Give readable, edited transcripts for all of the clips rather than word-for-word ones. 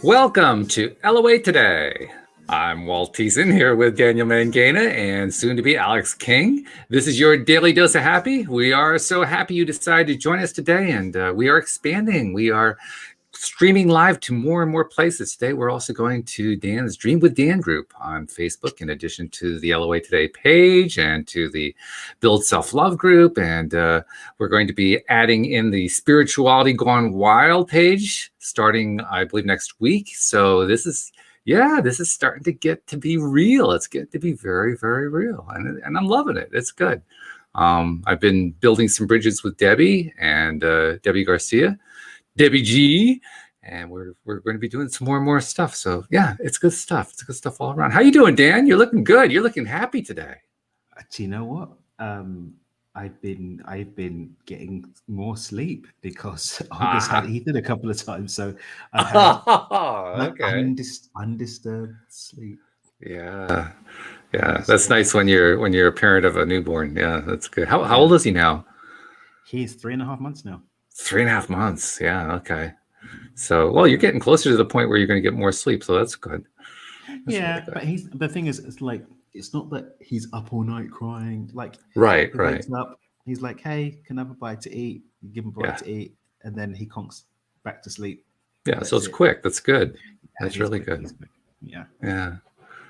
Welcome to LOA Today. I'm Walt Thiessen here with Daniel Mangana and soon to be Alex King. This is your daily dose of happy. We are so happy you decided to join us today, and we are expanding. We are streaming live to more and more places. Today, we're also going to Dan's Dream with Dan group on Facebook, in addition to the LOA Today page and to the Build Self-Love group. And we're going to be adding in the Spirituality Gone Wild page starting, I believe, next week. So this is starting to get to be real. It's getting to be very, very real. And I'm loving it. It's good. I've been building some bridges with Debbie and Debbie Garcia, Debbie G, and we're going to be doing some more and more stuff. So yeah, it's good stuff. It's good stuff all around. How you doing, Dan? You're looking good. You're looking happy today. Do you know what? I've been getting more sleep because August had eaten a couple of times, so I've had undisturbed sleep. Yeah, that's nice when you're a parent of a newborn. Yeah, that's good. How old is he now? He's 3.5 months now. 3.5 months. Yeah. Okay. So, well, you're getting closer to the point where you're going to get more sleep. So that's good. That's really good. But the thing is, it's like, it's not that he's up all night crying. Like, right. He wakes up, he's like, hey, can I have a bite to eat? You give him a bite to eat, and then he conks back to sleep. Yeah. So it's quick. That's good. That's really good. Yeah.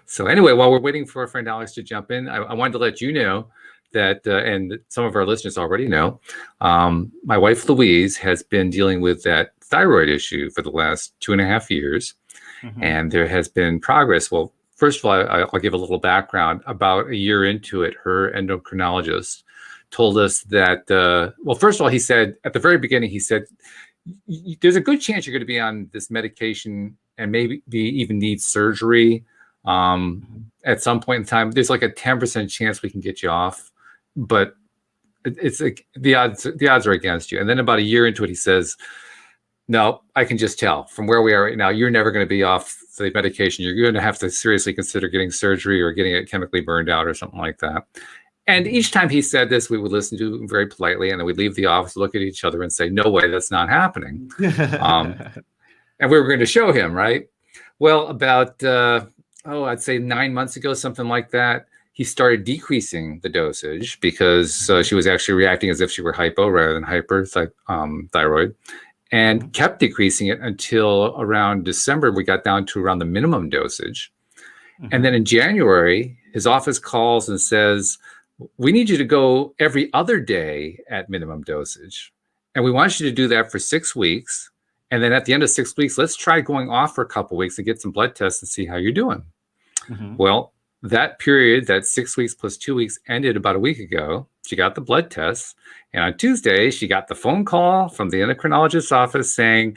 So anyway, while we're waiting for our friend Alex to jump in, I wanted to let you know that, and some of our listeners already know, my wife Louise has been dealing with that thyroid issue for the last 2.5 years, and there has been progress. Well, first of all, I'll give a little background. About a year into it, her endocrinologist told us that, well, first of all, he said at the very beginning, he said, there's a good chance you're going to be on this medication and maybe even need surgery at some point in time. There's like a 10% chance we can get you off, but it's like the odds are against you. And then about a year into it, he says, no, I can just tell from where we are right now, you're never going to be off the medication. You're going to have to seriously consider getting surgery or getting it chemically burned out or something like that. And each time he said this, we would listen to him very politely, and then we'd leave the office, look at each other and say, no way, that's not happening. And we were going to show him, right? Well, about, I'd say 9 months ago, something like that, he started decreasing the dosage because she was actually reacting as if she were hypo rather than hyperthyroid, and kept decreasing it until around December. We got down to around the minimum dosage. And then in January, his office calls and says, we need you to go every other day at minimum dosage. And we want you to do that for 6 weeks. And then at the end of 6 weeks, let's try going off for a couple of weeks and get some blood tests and see how you're doing. Well, that period, that 6 weeks plus 2 weeks, ended about a week ago. She got the blood tests. And on Tuesday, she got the phone call from the endocrinologist's office saying,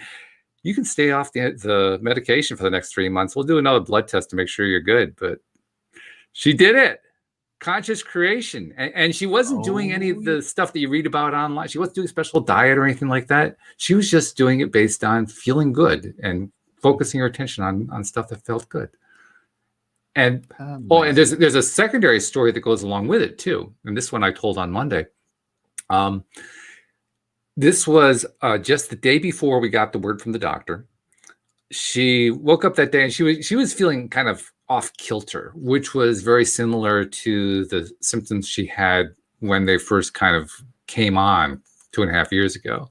you can stay off the medication for the next 3 months. We'll do another blood test to make sure you're good. But she did it. Conscious creation. And she wasn't doing any of the stuff that you read about online. She wasn't doing a special diet or anything like that. She was just doing it based on feeling good and focusing her attention on stuff that felt good. And and there's a secondary story that goes along with it too. And this one I told on Monday. This was just the day before we got the word from the doctor. She woke up that day and she was feeling kind of off kilter, which was very similar to the symptoms she had when they first kind of came on 2.5 years ago.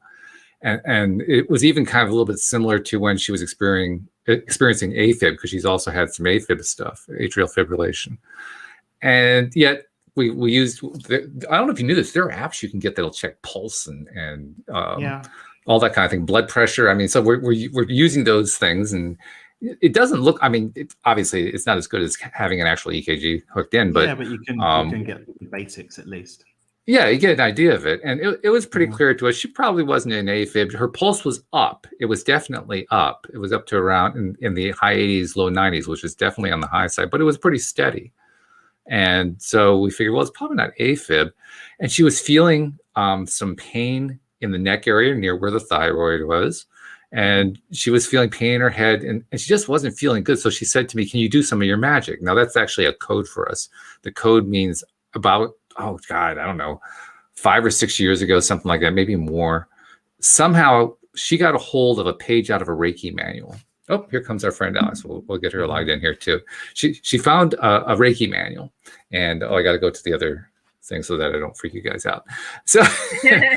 And it was even kind of a little bit similar to when she was experiencing AFib, because she's also had some AFib stuff, atrial fibrillation. And yet we used, I don't know if you knew this, there are apps you can get that'll check pulse and all that kind of thing, blood pressure. I mean, so we're using those things, and it doesn't look, I mean, obviously it's not as good as having an actual EKG hooked in, but but you can get the basics at least. Yeah, you get an idea of it. And it was pretty clear to us. She probably wasn't in AFib. Her pulse was up. It was definitely up. It was up to around in the high 80s, low 90s, which is definitely on the high side, but it was pretty steady. And so we figured, well, it's probably not AFib. And she was feeling some pain in the neck area near where the thyroid was. And she was feeling pain in her head, and she just wasn't feeling good. So she said to me, can you do some of your magic? Now, that's actually a code for us. The code means about, oh God, I don't know, 5 or 6 years ago, something like that, maybe more. Somehow she got a hold of a page out of a Reiki manual. Oh, here comes our friend Alice. We'll get her logged in here too. She found a Reiki manual, and I got to go to the other thing so that I don't freak you guys out. So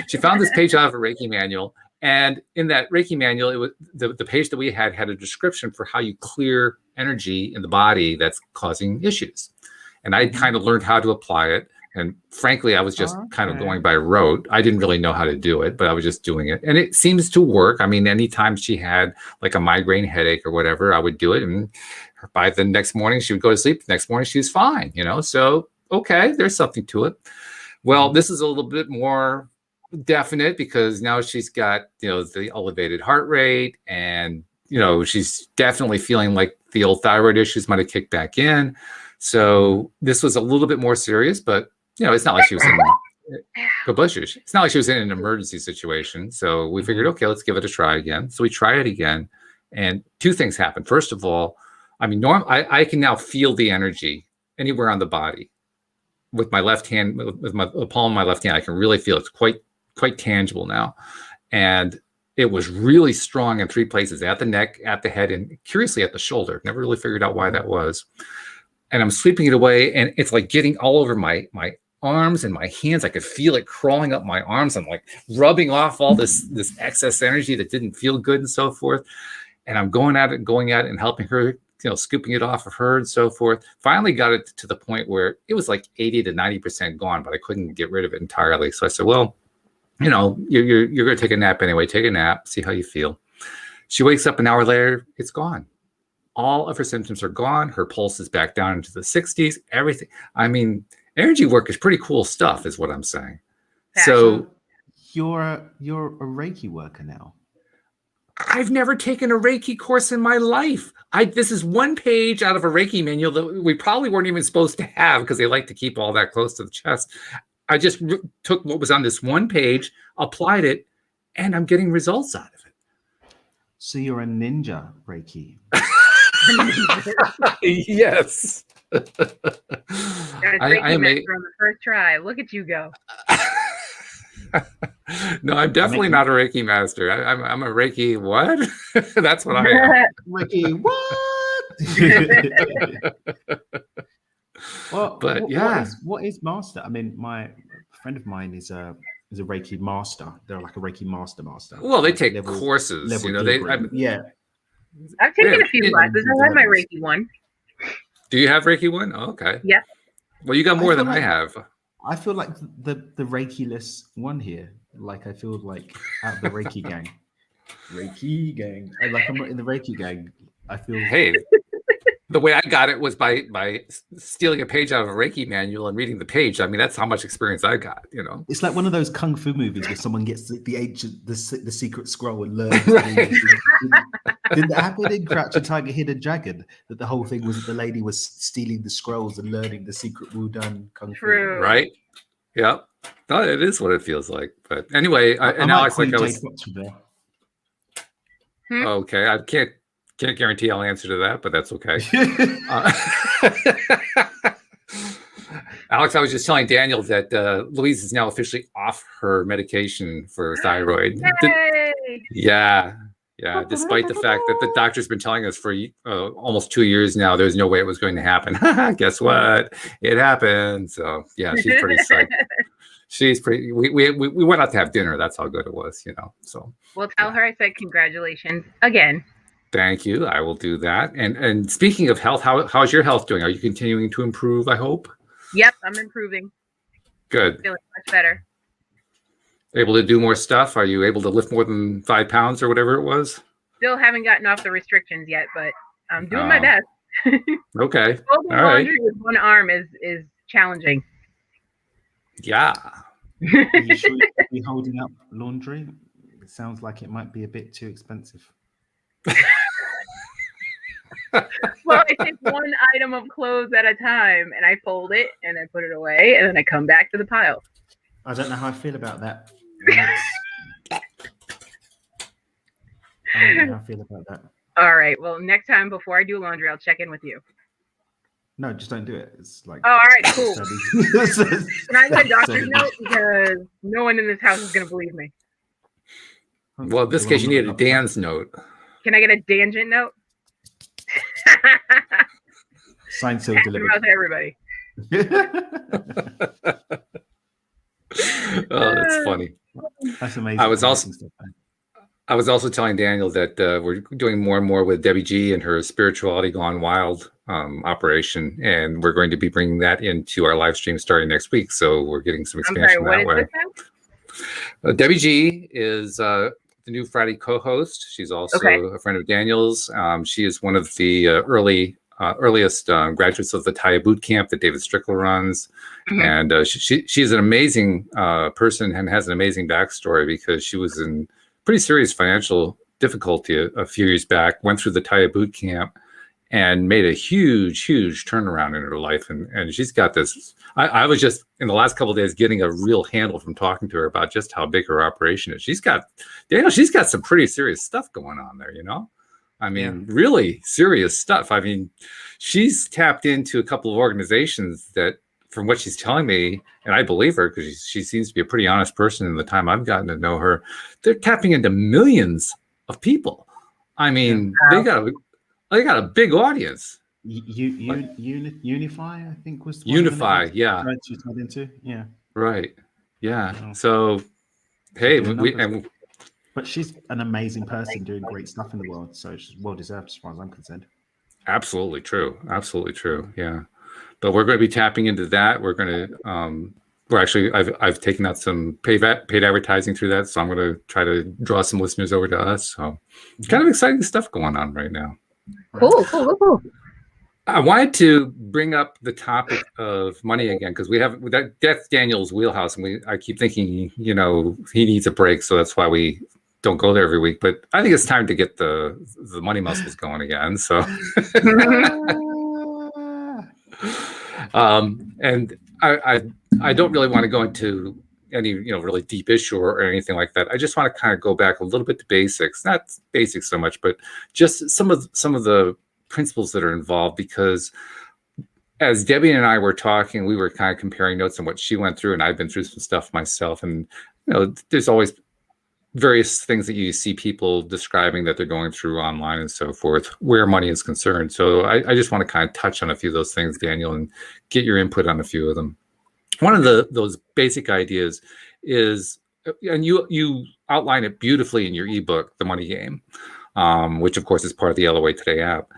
she found this page out of a Reiki manual, and in that Reiki manual, it was the page that we had a description for how you clear energy in the body that's causing issues, and I kind of learned how to apply it. And frankly, I was just kind of going by rote. I didn't really know how to do it, but I was just doing it. And it seems to work. I mean, anytime she had like a migraine headache or whatever, I would do it. And by the next morning, she would go to sleep. The next morning, she was fine, So, okay, there's something to it. Well, this is a little bit more definite because now she's got, the elevated heart rate and, she's definitely feeling like the old thyroid issues might have kicked back in. So this was a little bit more serious, but it's not like she was in it's not like she was in an emergency situation. So we figured, okay, let's give it a try again. So we try it again, and two things happen. First of all, I mean, I can now feel the energy anywhere on the body with my left hand, with my palm of my left hand. I can really feel it's quite tangible now, and it was really strong in three places: at the neck, at the head, and curiously at the shoulder. Never really figured out why that was. And I'm sweeping it away, and it's like getting all over my arms and my hands. I could feel it crawling up my arms. I'm like rubbing off all this excess energy that didn't feel good and so forth. And I'm going at it and helping her, scooping it off of her and so forth. Finally got it to the point where it was like 80 to 90% gone, but I couldn't get rid of it entirely. So I said, well, you're going to take a nap anyway. Take a nap, see how you feel. She wakes up an hour later, it's gone. All of her symptoms are gone. Her pulse is back down into the 60s. Everything. I mean, energy work is pretty cool stuff, is what I'm saying. So you're a Reiki worker now. I've never taken a Reiki course in my life. This is one page out of a Reiki manual that we probably weren't even supposed to have because they like to keep all that close to the chest. I just took what was on this one page, applied it, and I'm getting results out of it. So you're a ninja Reiki. Yes. I master on the first try. Look at you go. No, I'm definitely not a Reiki master. I'm a Reiki what? That's what I am. Reiki what? Well, but what is master? I mean, my friend of mine is a Reiki master. They're like a Reiki master. Well, they take courses. I've taken a few classes. I have my Reiki 1. Do you have Reiki 1? Oh, okay. Yeah. Well, you got more than I have. I feel like the Reiki-less one here. Like I feel like out of the Reiki gang. Reiki gang. Like I'm not in the Reiki gang. I feel. Hey, the way I got it was by stealing a page out of a Reiki manual and reading the page. I mean, that's how much experience I got. It's like one of those kung fu movies where someone gets the ancient, the secret scroll and learns. Right. Did that happen in Crouch a Tiger, Hidden Dragon? That the whole thing was that the lady was stealing the scrolls and learning the secret Wudun kung fu. True. Right. Yep. No, it is what it feels like. But anyway, and Alex, like I was. Okay, I can't guarantee I'll answer to that, but that's okay. Alex, I was just telling Daniel that Louise is now officially off her medication for thyroid. Yeah. Despite the fact that the doctor's been telling us for almost 2 years now, there's no way it was going to happen. Guess what? It happened. So yeah, she's pretty psyched. She's pretty. We went out to have dinner. That's how good it was, So well, tell her I said congratulations again. Thank you. I will do that. And speaking of health, how's your health doing? Are you continuing to improve? I hope. Yep, I'm improving. Good. Feeling much better. Able to do more stuff? Are you able to lift more than 5 pounds or whatever it was? Still haven't gotten off the restrictions yet, but I'm doing my best. Okay. Folding laundry with one arm is challenging. Yeah. Are you sure you'll be holding up laundry? It sounds like it might be a bit too expensive. Well, I take one item of clothes at a time and I fold it and I put it away and then I come back to the pile. I don't know how I feel about that. I don't know how I feel about that. All right. Well, next time before I do laundry, I'll check in with you. No, just don't do it. It's like. Oh, all right, cool. Can I get a doctor's note? Because no one in this house is going to believe me. Well, in this case, you need a Dan's note. Can I get a tangent note? Signed, sealed, Happy delivered. about to everybody. Oh, that's funny. That's amazing. I was amazing stuff, man. I was also telling Daniel that we're doing more and more with Debbie G and her Spirituality Gone Wild operation, and we're going to be bringing that into our live stream starting next week. So we're getting some expansion that way. Debbie G is the new Friday co-host. She's also a friend of Daniel's. She is one of the earliest graduates of the Thai boot camp that David Strickler runs. And she's an amazing person and has an amazing backstory because she was in pretty serious financial difficulty a few years back, went through the Thai boot camp and made a huge turnaround in her life. And she's got this, I was just in the last couple of days getting a real handle from talking to her about just how big her operation is. She's got some pretty serious stuff going on there, you know? I mean, really serious stuff. I mean, she's tapped into a couple of organizations that, from what she's telling me, and I believe her because she seems to be a pretty honest person in the time I've gotten to know her, they're tapping into millions of people. I mean, they got a big audience. Unify, I think was Unify, yeah. She tied into, yeah. Right, yeah. So, hey, but she's an amazing person doing great stuff in the world, so she's well deserved as far as I'm concerned. Absolutely true. Yeah. But we're going to be tapping into that. We're going to, I've taken out some paid advertising through that. So I'm going to try to draw some listeners over to us. So kind of exciting stuff going on right now. Cool. I wanted to bring up the topic of money again, because that's Daniel's wheelhouse. And I keep thinking, you know, he needs a break. So that's why we don't go there every week. But I think it's time to get the money muscles going again. So. And I don't really want to go into any, you know, really deep issue or anything like that. I just want to kind of go back a little bit to basics, not basics so much, but just some of the principles that are involved, because as Debbie and I were talking, we were kind of comparing notes on what she went through, and I've been through some stuff myself. And, you know, there's always various things that you see people describing that they're going through online and so forth, where money is concerned. So I just want to kind of touch on a few of those things, Daniel, and get your input on a few of them. One of those basic ideas is, and you outline it beautifully in your ebook, The Money Game, which of course is part of the LOA Today app,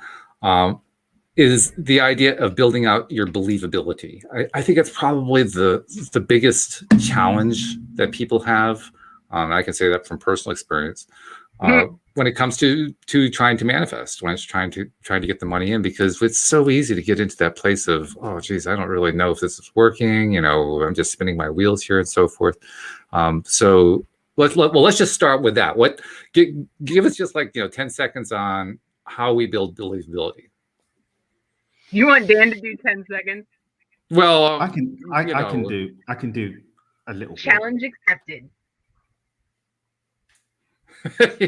is the idea of building out your believability. I think it's probably the biggest challenge that people have. I can say that from personal experience when it comes to trying to manifest, when it's trying to get the money in, because it's so easy to get into that place of, oh, geez, I don't really know if this is working. You know, I'm just spinning my wheels here and so forth. So let's just start with that. Give us just 10 seconds on how we build believability. You want Dan to do 10 seconds? Well, I can do a little challenge bit. Accepted.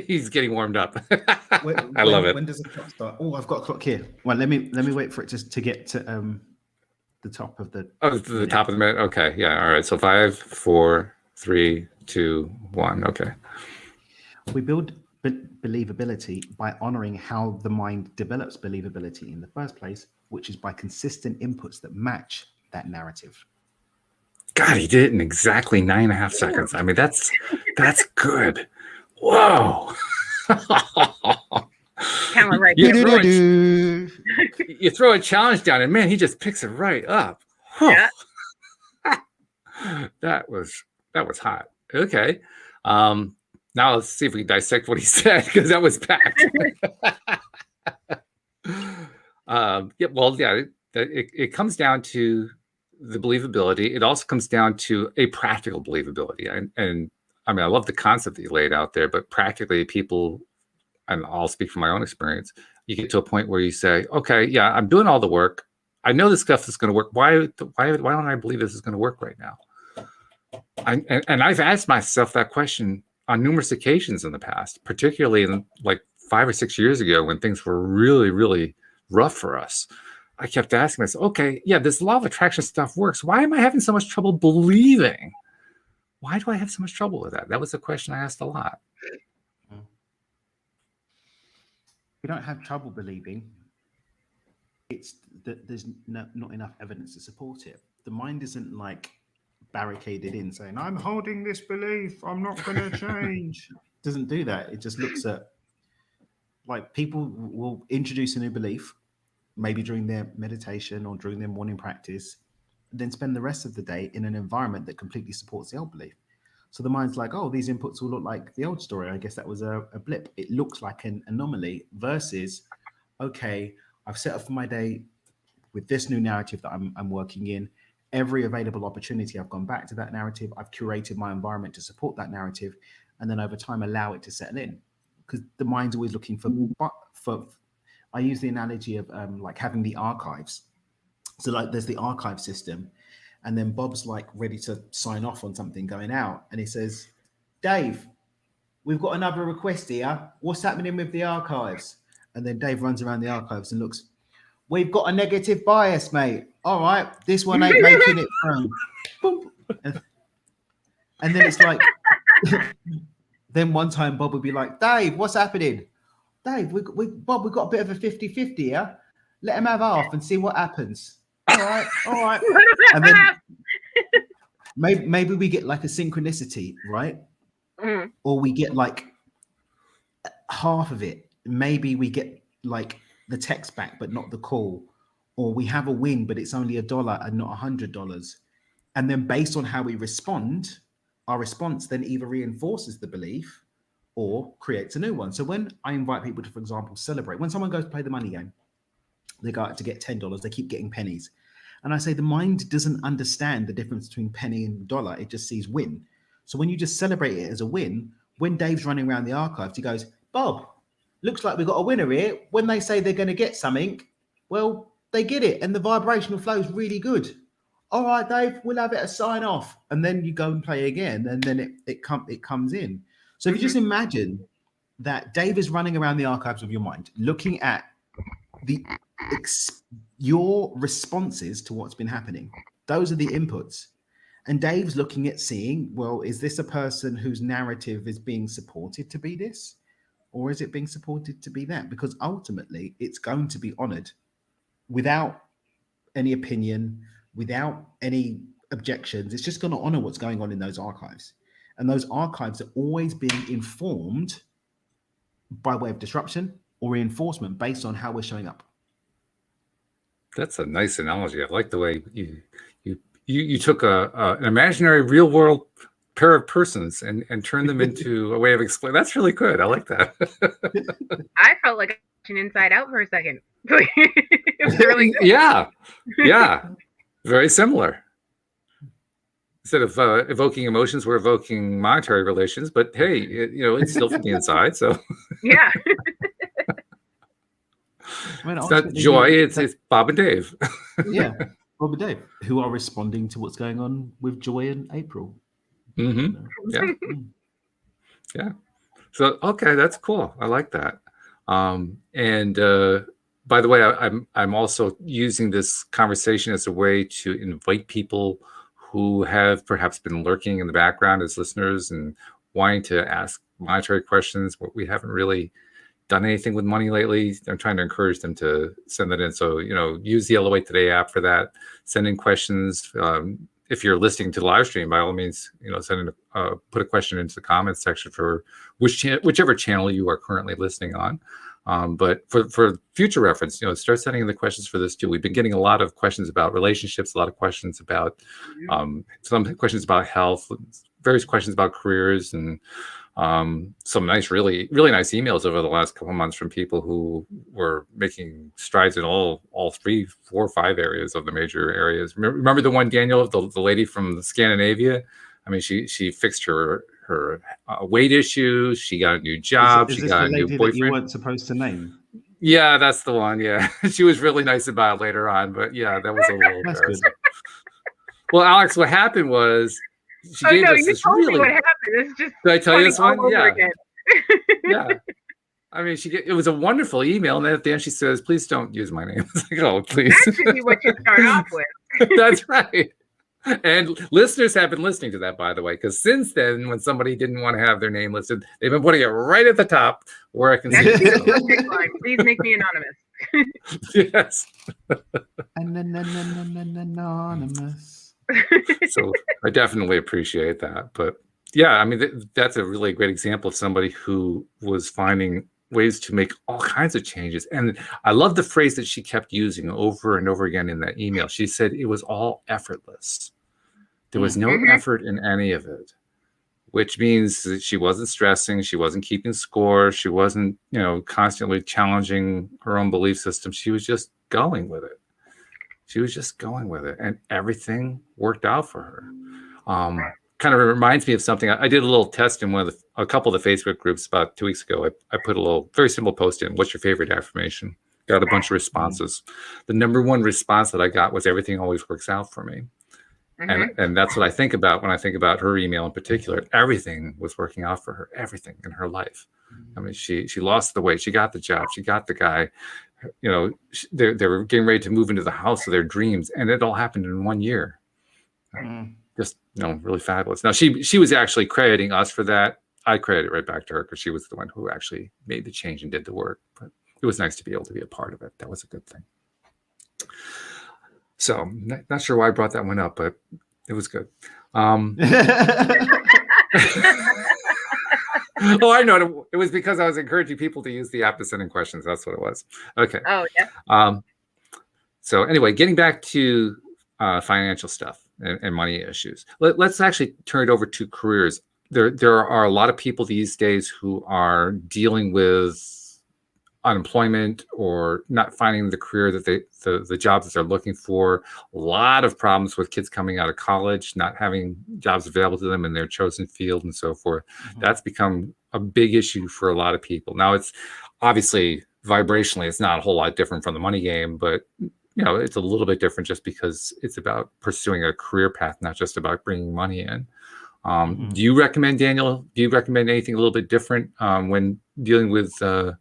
He's getting warmed up. I love it. When does the clock start? Oh, I've got a clock here. Well, let me wait for it to get to the top of the. Oh, to the top of the minute. Okay, yeah. All right. So 5, 4, 3, 2, 1. Okay. We build believability by honoring how the mind develops believability in the first place, which is by consistent inputs that match that narrative. God, he did it in exactly 9.5 seconds. I mean, that's good. Whoa. Right. You throw a challenge down and man, he just picks it right up. Yeah. That was hot. Okay. Now let's see if we can dissect what he said, because that was packed. It comes down to the believability. It also comes down to a practical believability. And I mean, I love the concept that you laid out there, but practically people, and I'll speak from my own experience, you get to a point where you say, okay, yeah, I'm doing all the work. I know this stuff is going to work. Why don't I believe this is going to work right now? And I've asked myself that question on numerous occasions in the past, particularly in 5 or 6 years ago when things were really, really rough for us. I kept asking myself, okay, yeah, this law of attraction stuff works. Why am I having so much trouble believing? Why do I have so much trouble with that? That was a question I asked a lot. We don't have trouble believing. it's that there's not enough evidence to support it. The mind isn't like barricaded in saying, I'm holding this belief, I'm not going to change. It doesn't do that. It just looks at, like, people will introduce a new belief, maybe during their meditation or during their morning practice, then spend the rest of the day in an environment that completely supports the old belief. So the mind's like, oh, these inputs will look like the old story. I guess that was a blip. It looks like an anomaly versus, okay, I've set up for my day with this new narrative that I'm working in. Every available opportunity, I've gone back to that narrative. I've curated my environment to support that narrative, and then over time allow it to settle in. Because the mind's always looking for. I use the analogy of like having the archives. So like there's the archive system, and then Bob's like ready to sign off on something going out, and he says, Dave, we've got another request here. What's happening with the archives? And then Dave runs around the archives and looks, we've got a negative bias, mate. All right, this one ain't making it through. And then it's like, then one time Bob would be like, Dave, what's happening? Dave, Bob, we've got a bit of a 50-50 here. Let him have half and see what happens. All right. And then maybe we get like a synchronicity, right? Mm. Or we get like half of it. Maybe we get like the text back, but not the call. Or we have a win, but it's only $1 and not $100. And then based on how we respond, our response then either reinforces the belief or creates a new one. So when I invite people to, for example, celebrate, when someone goes to play the money game, they go out to get $10, they keep getting pennies. And I say the mind doesn't understand the difference between penny and dollar. It just sees win. So when you just celebrate it as a win, when Dave's running around the archives, he goes, Bob, looks like we've got a winner here. When they say they're going to get something, well, they get it. And the vibrational flow is really good. All right, Dave, we'll have it a sign off. And then you go and play again. And then it comes in. So if you just imagine that Dave is running around the archives of your mind, looking at your responses to what's been happening. Those are the inputs. And Dave's looking at seeing, well, is this a person whose narrative is being supported to be this? Or is it being supported to be that? Because ultimately, it's going to be honored without any opinion, without any objections. It's just going to honor what's going on in those archives. And those archives are always being informed by way of disruption or reinforcement based on how we're showing up. That's a nice analogy. I like the way you took an imaginary real world pair of persons and turned them into a way of explaining. That's really good. I like that. I felt like watching Inside Out for a second. It was really good. Yeah. Very similar. Instead of evoking emotions, we're evoking monetary relations. But hey, it's still from the inside. So yeah. It's not joy, it's Bob and Dave. Yeah, Bob and Dave, who are responding to what's going on with Joy and April. Mm-hmm. Yeah. So, okay, that's cool. I like that. And by the way, I'm also using this conversation as a way to invite people who have perhaps been lurking in the background as listeners and wanting to ask monetary questions, but we haven't really done anything with money lately. I'm trying to encourage them to send that in. So, use the LOA Today app for that. Send in questions. If you're listening to the live stream, by all means, send in put a question into the comments section for whichever channel you are currently listening on. But for future reference, start sending in the questions for this too. We've been getting a lot of questions about relationships, a lot of questions about some questions about health, various questions about careers, and some nice, really, really nice emails over the last couple of months from people who were making strides in all 3, 4, 5 areas of the major areas. Remember the one, Daniel, the lady from Scandinavia? I mean, she fixed her weight issues. She got a new job. She got a new boyfriend. That you weren't supposed to name? Yeah, that's the one. Yeah, she was really nice about it later on, but yeah, that was a little embarrassing. Well, Alex, what happened was she gave us this really. What happened? It's just. Did I tell you this one? Yeah. Again. Yeah. I mean, it was a wonderful email, and then at the end she says, "Please don't use my name." It's like, oh, please. That should be what you start off with. That's right. And listeners have been listening to that, by the way, because since then, when somebody didn't want to have their name listed, they've been putting it right at the top where I can see it. Please make me anonymous. Yes. Anonymous. So I definitely appreciate that. But yeah, I mean, that's a really great example of somebody who was finding ways to make all kinds of changes. And I love the phrase that she kept using over and over again in that email. She said it was all effortless. There was no effort in any of it, which means that she wasn't stressing. She wasn't keeping score. She wasn't, constantly challenging her own belief system. She was just going with it. And everything worked out for her. Kind of reminds me of something. I did a little test in a couple of the Facebook groups about 2 weeks ago. I put a little very simple post in, what's your favorite affirmation? Got a bunch of responses. The number one response that I got was everything always works out for me. And that's what I think about when I think about her email in particular. Everything was working out for her, everything in her life. I mean, she lost the weight. She got the job. She got the guy. They were getting ready to move into the house of their dreams. And it all happened in 1 year. Just, really fabulous. Now, she was actually crediting us for that. I credit it right back to her because she was the one who actually made the change and did the work. But it was nice to be able to be a part of it. That was a good thing. So not sure why I brought that one up, but it was good. Oh, I know. It was because I was encouraging people to use the app to send in questions. That's what it was. Okay. Oh, yeah. So anyway, getting back to financial stuff and money issues. Let's actually turn it over to careers. There are a lot of people these days who are dealing with unemployment or not finding the career that the jobs that they're looking for. A lot of problems with kids coming out of college, not having jobs available to them in their chosen field and so forth. That's become a big issue for a lot of people. Now, it's obviously vibrationally, it's not a whole lot different from the money game, but it's a little bit different just because it's about pursuing a career path, not just about bringing money in. Do you recommend, Daniel, anything a little bit different when dealing with the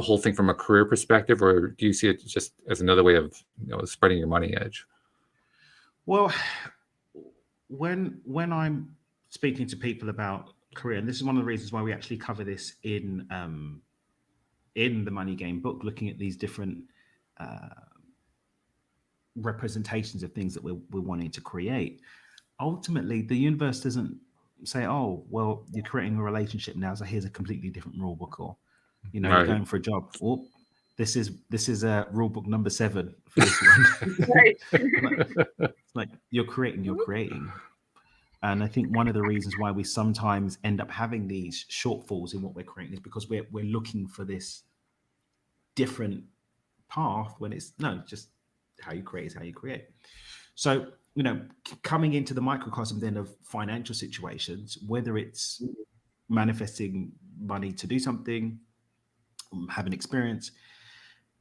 whole thing from a career perspective, or do you see it just as another way of spreading your money edge? Well, when I'm speaking to people about career, and this is one of the reasons why we actually cover this in the Money Game book, looking at these different representations of things that we're wanting to create. Ultimately, the universe doesn't say, "Oh, well, you're creating a relationship now, so here's a completely different rule book," or you're going for a job. Well, this is a rule book number 7 for this one. Right. like you're creating. And I think one of the reasons why we sometimes end up having these shortfalls in what we're creating is because we're looking for this different path when it's just how you create is how you create. So, coming into the microcosm then of financial situations, whether it's manifesting money to do something, have an experience,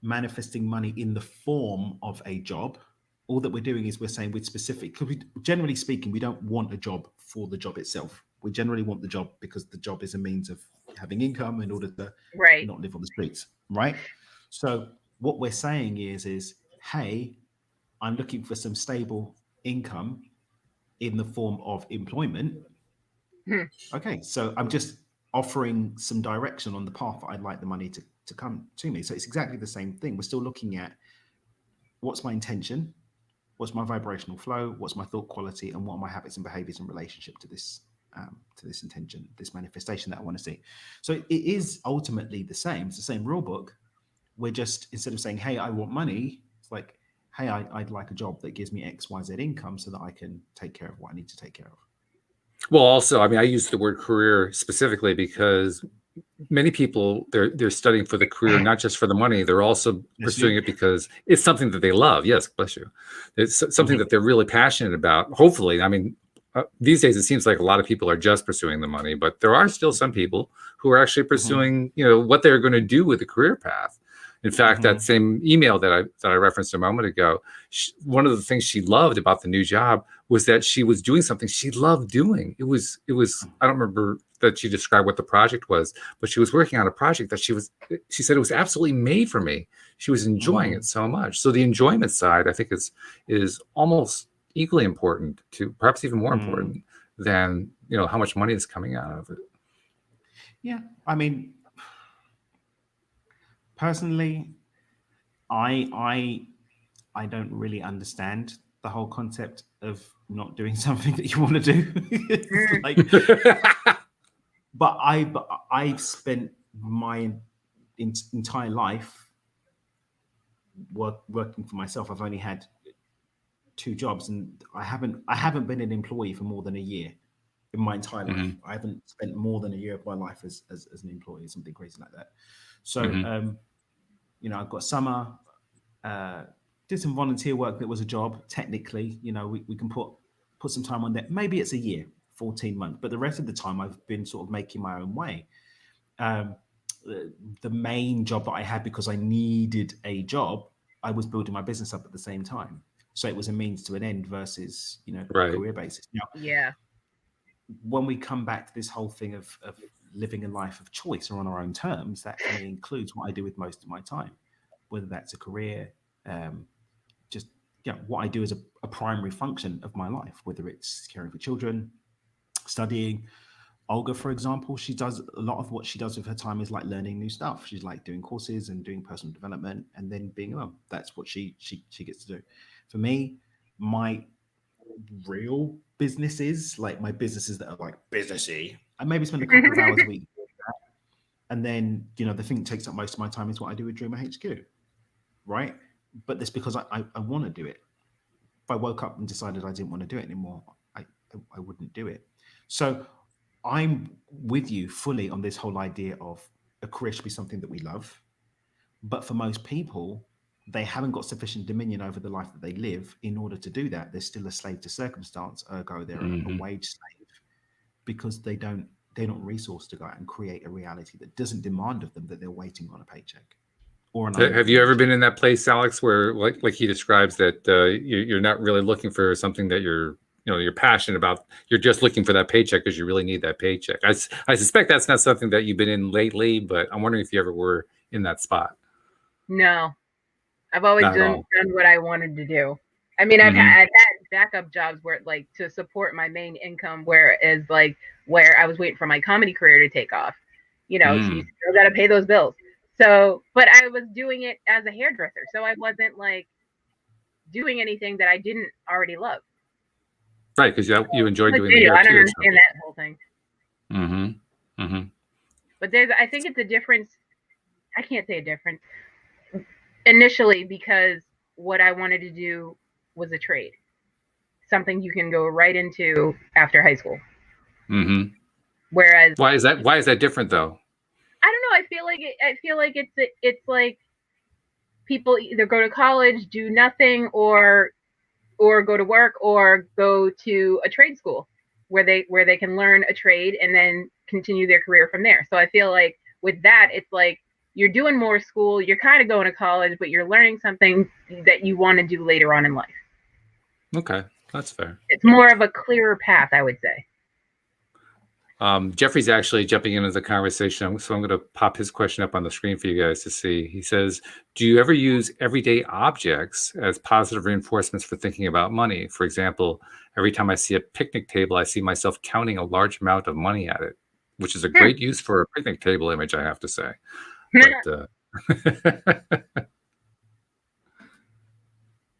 manifesting money in the form of a job, all that we're doing is we're saying with specific, because generally speaking, we don't want a job for the job itself. We generally want the job because the job is a means of having income in order to not live on the streets, right? So what we're saying is, hey, I'm looking for some stable income in the form of employment. Okay, so I'm just offering some direction on the path that I'd like the money to come to me. So it's exactly the same thing. We're still looking at what's my intention, what's my vibrational flow, what's my thought quality, and what are my habits and behaviors in relationship to this intention, this manifestation that I want to see. So it is ultimately the same. It's the same rule book. We're just, instead of saying, hey, I want money, it's like, hey, I'd like a job that gives me X, Y, Z income so that I can take care of what I need to take care of. Well, also, I mean, I use the word career specifically because many people, they're studying for the career, not just for the money. They're also pursuing it because it's something that they love. Yes, bless you. It's something that they're really passionate about. Hopefully, I mean, these days it seems like a lot of people are just pursuing the money, but there are still some people who are actually pursuing, what they're going to do with the career path. In fact, that same email that I referenced a moment ago, one of the things she loved about the new job was that she was doing something she loved doing. It was. I don't remember that she described what the project was, but she was working on a project that she said it was absolutely made for me. She was enjoying it so much. So the enjoyment side, I think, is almost equally important, to perhaps even more important than how much money is coming out of it. Yeah, I mean, personally, I don't really understand the whole concept of not doing something that you want to do. It's like, but I've spent my entire life working for myself. I've only had 2 jobs, and I haven't been an employee for more than a year in my entire life. I haven't spent more than a year of my life as an employee, something crazy like that. So you know, I've got summer, did some volunteer work that was a job. Technically, you know, we can put some time on that. Maybe it's a year, 14 months, but the rest of the time I've been sort of making my own way. The main job that I had, because I needed a job, I was building my business up at the same time. So it was a means to an end versus, you know, career basis. Now, yeah. When we come back to this whole thing of living a life of choice or on our own terms, that really includes what I do with most of my time, whether that's a career, just what I do as a primary function of my life, whether it's caring for children, studying. Olga, for example, she does a lot of what she does with her time is like learning new stuff. She's like doing courses and doing personal development and then being a mum. That's what she gets to do. For me, my real businesses, like my businesses that are like businessy, I maybe spend a couple of hours a week doing that. And then, you know, the thing that takes up most of my time is what I do with Dreamer HQ, right? But that's because I want to do it. If I woke up and decided I didn't want to do it anymore, I wouldn't do it. So I'm with you fully on this whole idea of a career should be something that we love. But for most people, they haven't got sufficient dominion over the life that they live in order to do that. They're still a slave to circumstance, ergo they're a wage slave, because they're not resourced to go out and create a reality that doesn't demand of them that they're waiting on a paycheck. Or have you ever been in that place, Alex, where like he describes that you're not really looking for something that you're passionate about. You're just looking for that paycheck because you really need that paycheck. I suspect that's not something that you've been in lately, but I'm wondering if you ever were in that spot. No, I've always done what I wanted to do. I mean, I've had backup jobs where like to support my main income, whereas like where I was waiting for my comedy career to take off, you know, so you still got to pay those bills. So, but I was doing it as a hairdresser. So I wasn't like doing anything that I didn't already love. Right, because you enjoyed doing the hair I don't too, understand that whole thing. But I think it's a difference. I can't say a difference initially, because what I wanted to do was a trade, something you can go right into after high school. Whereas, why is that different though? I don't know. I feel like it's like people either go to college, do nothing, or go to work, or go to a trade school where they can learn a trade and then continue their career from there. So I feel like with that, it's like you're doing more school, you're kind of going to college, but you're learning something that you want to do later on in life. Okay, that's fair. It's more of a clearer path, I would say. Jeffrey's actually jumping into the conversation, so I'm going to pop his question up on the screen for you guys to see. He says, do you ever use everyday objects as positive reinforcements for thinking about money? For example, every time I see a picnic table, I see myself counting a large amount of money at it, which is a great use for a picnic table image, I have to say. But,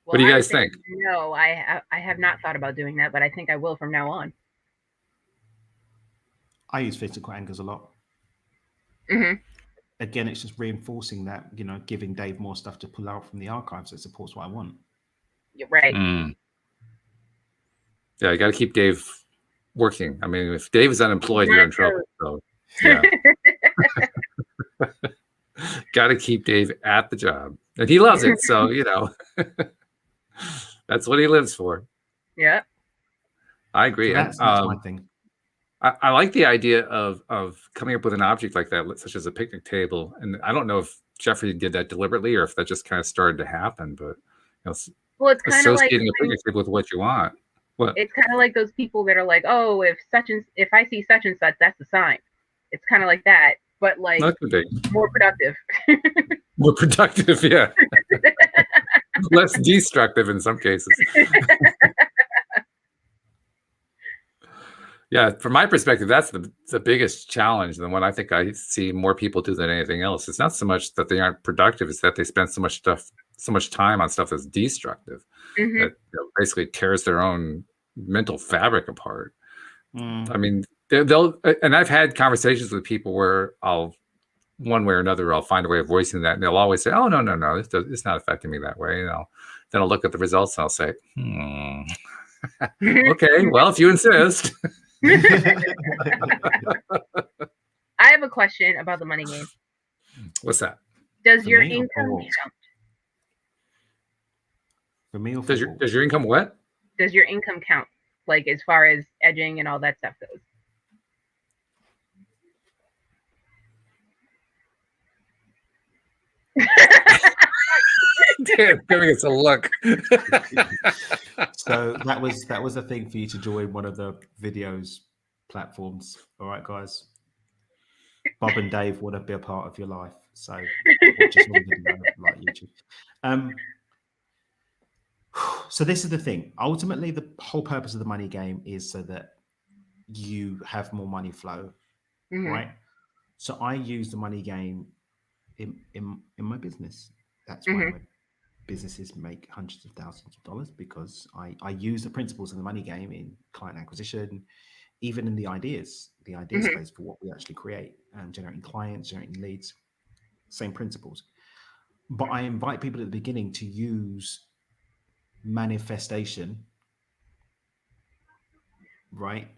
what do you guys think? No, I have not thought about doing that, but I think I will from now on. I use physical anchors a lot. Again, it's just reinforcing that, you know, giving Dave more stuff to pull out from the archives that supports what I want. You're right. Yeah, you got to keep Dave working. I mean, if Dave is unemployed, you're in trouble. So, yeah. Got to keep Dave at the job. And he loves it. So, you know, that's what he lives for. Yeah. I agree. So that's my thing. I like the idea of coming up with an object like that, such as a picnic table. And I don't know if Jeffrey did that deliberately or if that just kind of started to happen. But you know, well, it's kind of like associating a picnic table with what you want. What? It's kind of like those people that are like, oh, if I see such and such, that's a sign. It's kind of like that, but like more productive. More productive, yeah. Less destructive in some cases. Yeah, from my perspective, that's the biggest challenge, and the one I think I see more people do than anything else. It's not so much that they aren't productive; it's that they spend so much time on stuff that's destructive, that basically tears their own mental fabric apart. I mean, they'll and I've had conversations with people where one way or another, I'll find a way of voicing that, and they'll always say, "Oh, no, it's not affecting me that way." Then I'll look at the results and I'll say, okay, well, if you insist. I have a question about the money game. What's that? Does your income count? For me, or does your income what? Does your income count? Like as far as edging and all that stuff goes? Damn, giving us a look. So that was a thing for you to join one of the videos platforms. All right, guys. Bob and Dave want to be a part of your life, so just like YouTube. So this is the thing. Ultimately, the whole purpose of the money game is so that you have more money flow, right? So I use the money game in my business. That's why my businesses make hundreds of thousands of dollars, because I use the principles of the money game in client acquisition, even in the ideas space for what we actually create, and generating clients, generating leads, same principles. But I invite people at the beginning to use manifestation, right?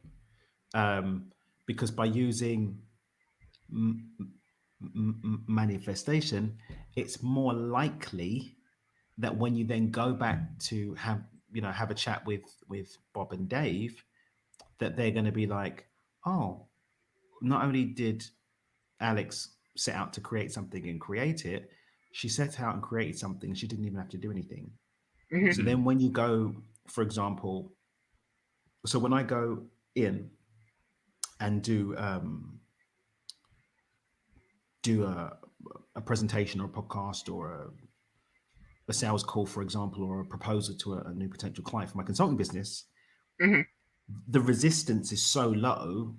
Because by using manifestation, it's more likely that when you then go back to have a chat with Bob and Dave, that they're going to be like, oh, not only did Alex set out to create something and create it, she set out and created something. She didn't even have to do anything. So then when you go, for example, so when I go in and do a presentation or a podcast or a sales call, for example, or a proposal to a new potential client for my consulting business, the resistance is so low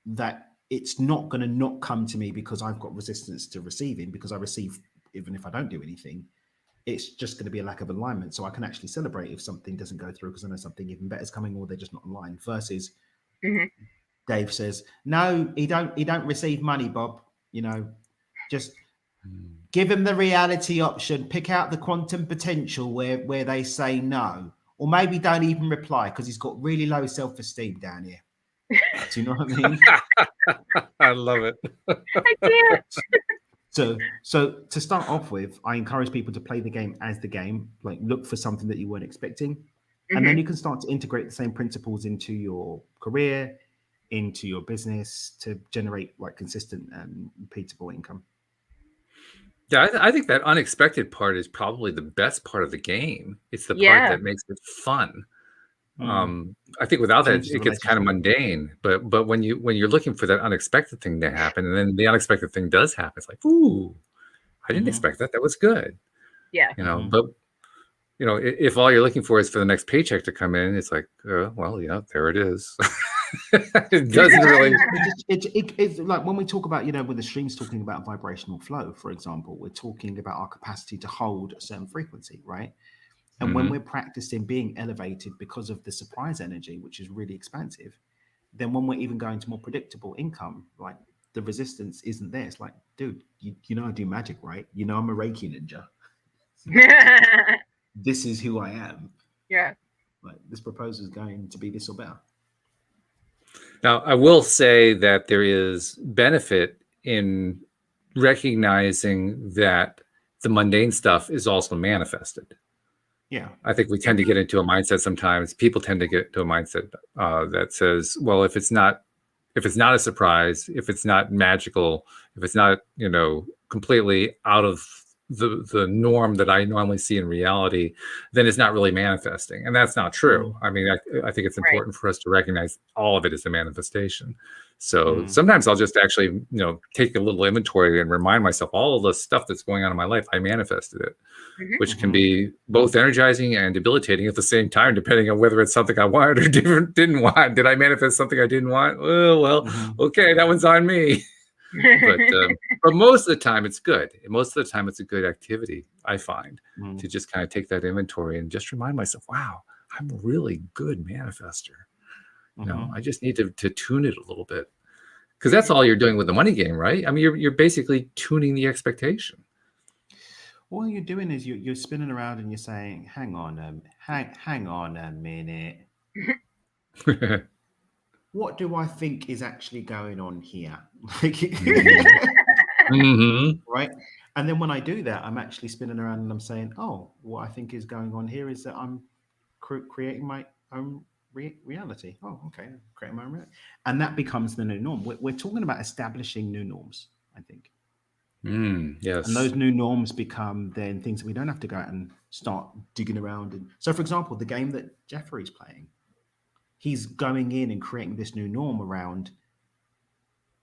that it's not going to not come to me because I've got resistance to receiving, because I receive even if I don't do anything. It's just going to be a lack of alignment. So I can actually celebrate if something doesn't go through because I know something even better is coming, or they're just not aligned. Versus Dave says, no, he don't receive money, Bob. Just give him the reality option, pick out the quantum potential where they say no, or maybe don't even reply because he's got really low self-esteem down here. Do you know what I mean? I love it. I can't. So to start off with, I encourage people to play the game as the game, like look for something that you weren't expecting. And then you can start to integrate the same principles into your career, into your business, to generate like consistent and repeatable income. Yeah, I think that unexpected part is probably the best part of the game. It's the part that makes it fun. I think without that, it gets kind of mundane. But when you're looking for that unexpected thing to happen, and then the unexpected thing does happen, it's like, ooh, I didn't expect that. That was good. Yeah. But if all you're looking for is for the next paycheck to come in, it's like, well, yeah, there it is. It doesn't really. It's like when we talk about, when the stream's talking about vibrational flow, for example, we're talking about our capacity to hold a certain frequency, right? And when we're practicing being elevated because of the surprise energy, which is really expansive, then when we're even going to more predictable income, like the resistance isn't there. It's like, dude, you know I do magic, right? I'm a Reiki ninja. This is who I am. Yeah. Like this proposal is going to be this or better. Now, I will say that there is benefit in recognizing that the mundane stuff is also manifested. Yeah. I think we tend to get into a mindset sometimes. People tend to get to a mindset that says, well, if it's not a surprise, if it's not magical, if it's not, completely out of the norm that I normally see in reality, then it's not really manifesting. And that's not true. I mean, I think it's important for us to recognize all of it as a manifestation. So sometimes I'll just actually, take a little inventory and remind myself all of the stuff that's going on in my life, I manifested it, which can be both energizing and debilitating at the same time, depending on whether it's something I wanted or didn't want. Did I manifest something I didn't want? Well, okay, that one's on me. But most of the time it's good. Most of the time it's a good activity, I find, to just kind of take that inventory and just remind myself, wow, I'm a really good manifester. I just need to tune it a little bit, because that's all you're doing with the money game, right? I mean, you're basically tuning the expectation. All you're doing is you're spinning around and you're saying, hang on a minute. What do I think is actually going on here? Right? And then when I do that, I'm actually spinning around and I'm saying, oh, what I think is going on here is that I'm creating my own reality. Oh, okay, creating my own reality. And that becomes the new norm. We're talking about establishing new norms, I think. Yes. And those new norms become then things that we don't have to go out and start digging around. And so, for example, the game that Jeffrey's playing, he's going in and creating this new norm around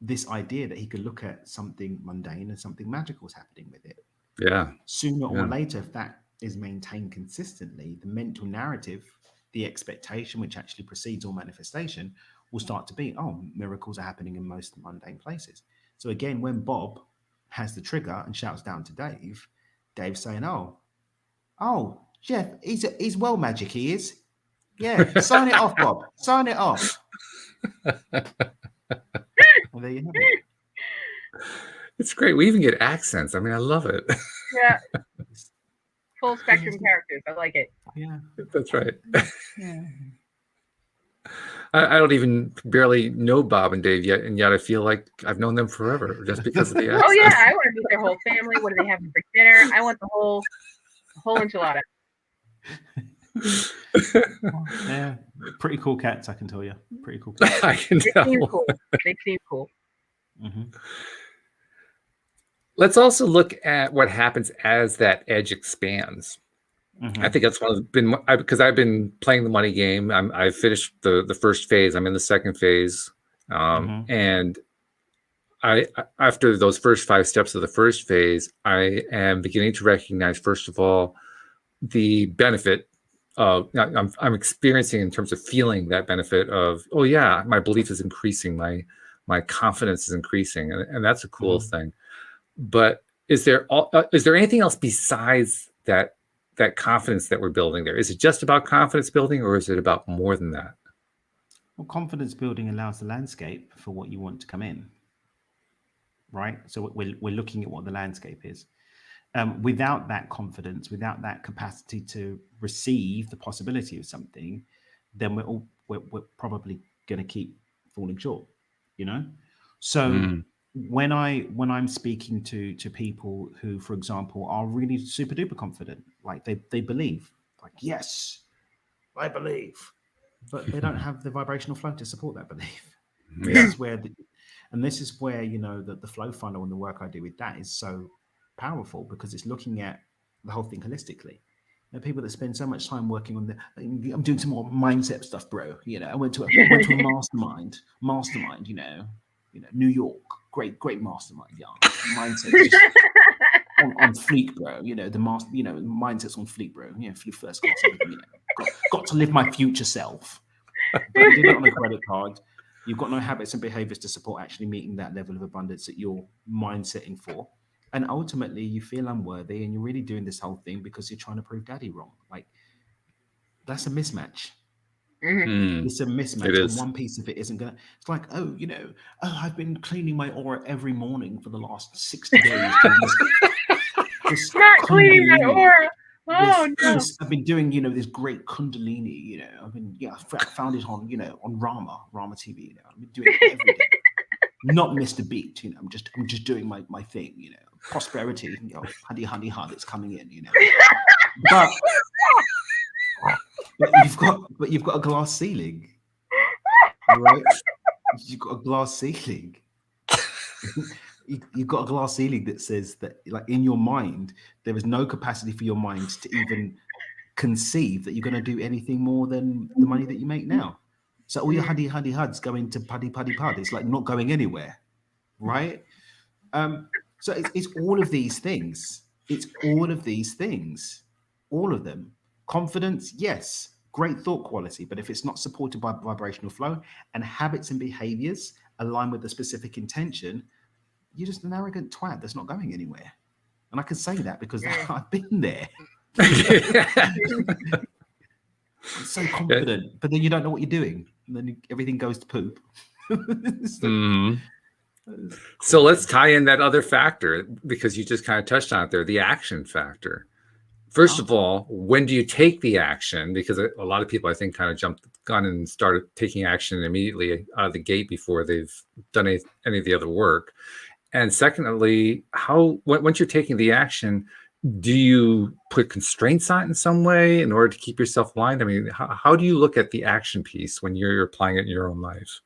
this idea that he could look at something mundane and something magical is happening with it. Yeah. Sooner or later, if that is maintained consistently, the mental narrative, the expectation, which actually precedes all manifestation, will start to be, oh, miracles are happening in most mundane places. So again, when Bob has the trigger and shouts down to Dave, Dave's saying, oh, Jeff, he's well magic, he is. Yeah, sign it off, Bob. Sign it off. Well, there you have it. It's great. We even get accents. I mean, I love it. Yeah. Full spectrum characters. I like it. Yeah. That's right. Yeah. I don't even barely know Bob and Dave yet, and yet I feel like I've known them forever just because of the accent. Oh yeah, I want to meet their whole family. What are they having for dinner? I want the whole enchilada. Yeah, pretty cool cats, I can tell you. Pretty cool cats. I can tell. They seem cool. Let's also look at what happens as that edge expands. I think that's because I've been playing the money game. I finished the first phase. I'm in the second phase, and after those first 5 steps of the first phase, I am beginning to recognize, first of all, the benefit of I'm experiencing in terms of feeling that benefit of, oh yeah, my belief is increasing, my confidence is increasing, and that's a cool thing. But is there anything else besides that confidence that we're building there? Is it just about confidence building, or is it about more than that? Well, confidence building allows the landscape for what you want to come in, right? So we're looking at what the landscape is. Without that confidence, without that capacity to receive the possibility of something, then we're probably going to keep falling short, So when I'm speaking to people who, for example, are really super duper confident, like they believe, like, yes, I believe, but they don't have the vibrational flow to support that belief. This is where the flow funnel and the work I do with that is so powerful, because it's looking at the whole thing holistically. People that spend so much time working on I'm doing some more mindset stuff, bro. I went to a mastermind, New York, great mastermind, mindset on fleek, bro. The master, mindset's on fleek, bro. Flew first class. Got to live my future self. But you did it on a credit card. You've got no habits and behaviors to support actually meeting that level of abundance that you're mindsetting for. And ultimately, you feel unworthy, and you're really doing this whole thing because you're trying to prove daddy wrong. Like, that's a mismatch. It's a mismatch. It is. And one piece of it isn't going to, it's like, I've been cleaning my aura every morning for the last 60 days. Not cleaning my aura. Oh, no. I've been doing, this great Kundalini, I found it on Rama TV, I've been doing it every day. Not Mr. Beat, I'm just doing my thing, prosperity, honey, it's coming in, but you've got a glass ceiling, right? You've got a glass ceiling. you've got a glass ceiling that says that, like, in your mind, there is no capacity for your mind to even conceive that you're going to do anything more than the money that you make now. So all your huddy huds go into puddy pud. It's like not going anywhere, right? So it's all of these things. It's all of these things, all of them. Confidence, yes, great thought quality, but if it's not supported by vibrational flow and habits and behaviors aligned with the specific intention, you're just an arrogant twat that's not going anywhere. And I can say that because I've been there. I'm so confident, but then you don't know what you're doing, and then everything goes to poop. So let's tie in that other factor, because you just kind of touched on it there, the action factor. First of all, when do you take the action? Because a lot of people, I think, kind of jumped the gun and started taking action immediately out of the gate before they've done any of the other work. And secondly, once you're taking the action, do you put constraints on it in some way in order to keep yourself aligned? I mean, how do you look at the action piece when you're applying it in your own life?